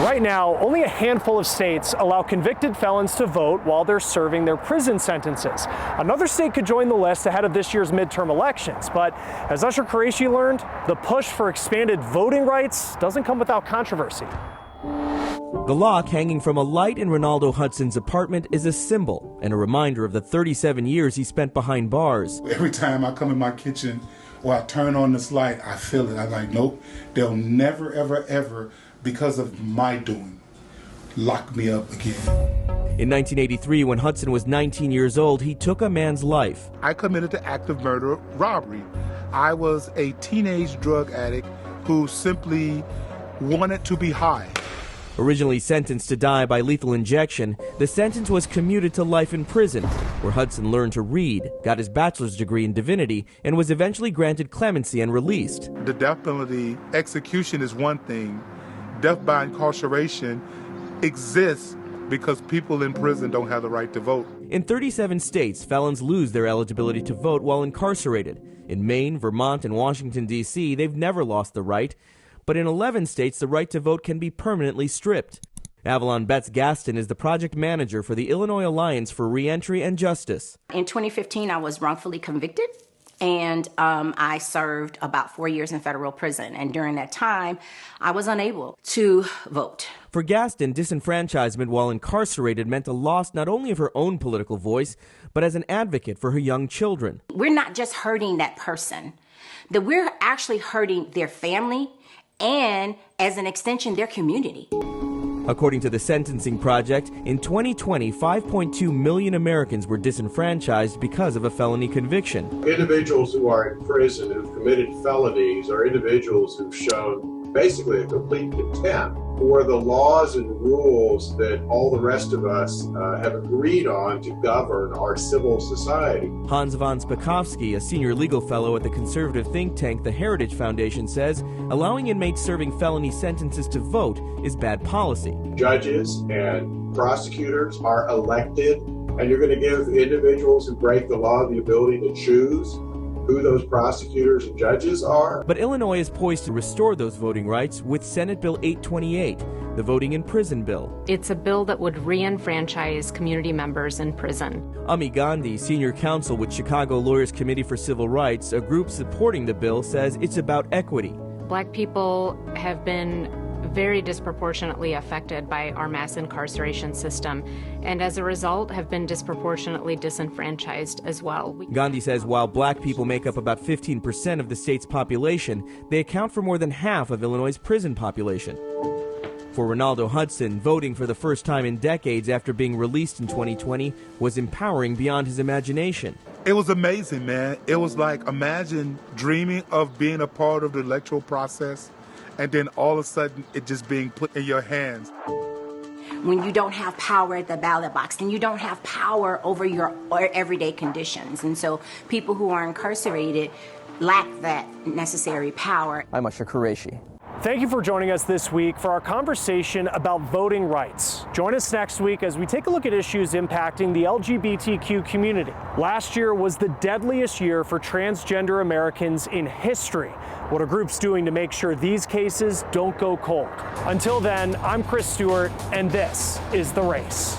Right now, only a handful of states allow convicted felons to vote while they're serving their prison sentences. Another state could join the list ahead of this year's midterm elections. But as Usher Qureshi learned, the push for expanded voting rights doesn't come without controversy. The lock hanging from a light in Ronaldo Hudson's apartment is a symbol and a reminder of the 37 years he spent behind bars. Every time I come in my kitchen or I turn on this light, I feel it. I'm like, nope, they'll never, ever, ever, because of my doing, lock me up again. In 1983, when Hudson was 19 years old, he took a man's life. I committed the act of murder robbery. I was a teenage drug addict who simply wanted to be high. Originally sentenced to die by lethal injection, the sentence was commuted to life in prison, where Hudson learned to read, got his bachelor's degree in divinity, and was eventually granted clemency and released. The death penalty execution is one thing. Death by incarceration exists because people in prison don't have the right to vote. In 37 states, felons lose their eligibility to vote while incarcerated. In Maine, Vermont, and Washington, D.C., they've never lost the right. But in 11 states, the right to vote can be permanently stripped. Avalon Betts Gaston is the project manager for the Illinois Alliance for Reentry and Justice. In 2015, I was wrongfully convicted, and I served about 4 years in federal prison. And during that time, I was unable to vote. For Gaston, disenfranchisement while incarcerated meant a loss not only of her own political voice, but as an advocate for her young children. We're not just hurting that person, that we're actually hurting their family, and as an extension, their community. According to the Sentencing Project, in 2020, 5.2 million Americans were disenfranchised because of a felony conviction. Individuals who are in prison who've committed felonies are individuals who've shown basically a complete contempt for the laws and rules that all the rest of us have agreed on to govern our civil society. Hans von Spakovsky, a senior legal fellow at the conservative think tank The Heritage Foundation, says allowing inmates serving felony sentences to vote is bad policy. Judges and prosecutors are elected, and you're going to give individuals who break the law the ability to choose who those prosecutors and judges are. But Illinois is poised to restore those voting rights with Senate Bill 828, the Voting in Prison Bill. It's a bill that would re-enfranchise community members in prison. Ami Gandhi, senior counsel with Chicago Lawyers Committee for Civil Rights, a group supporting the bill, says it's about equity. Black people have been very disproportionately affected by our mass incarceration system, and as a result have been disproportionately disenfranchised as well. Gandhi says while black people make up about 15% of the state's population, they account for more than half of Illinois' prison population. For Ronaldo Hudson, voting for the first time in decades after being released in 2020 was empowering beyond his imagination. It was amazing, man. It was like, imagine dreaming of being a part of the electoral process, and then all of a sudden it just being put in your hands. When you don't have power at the ballot box, then you don't have power over your everyday conditions. And so people who are incarcerated lack that necessary power. I'm Usher Qureshi. Thank you for joining us this week for our conversation about voting rights. Join us next week as we take a look at issues impacting the LGBTQ community. Last year was the deadliest year for transgender Americans in history. What are groups doing to make sure these cases don't go cold? Until then, I'm Chris Stewart, and this is The Race.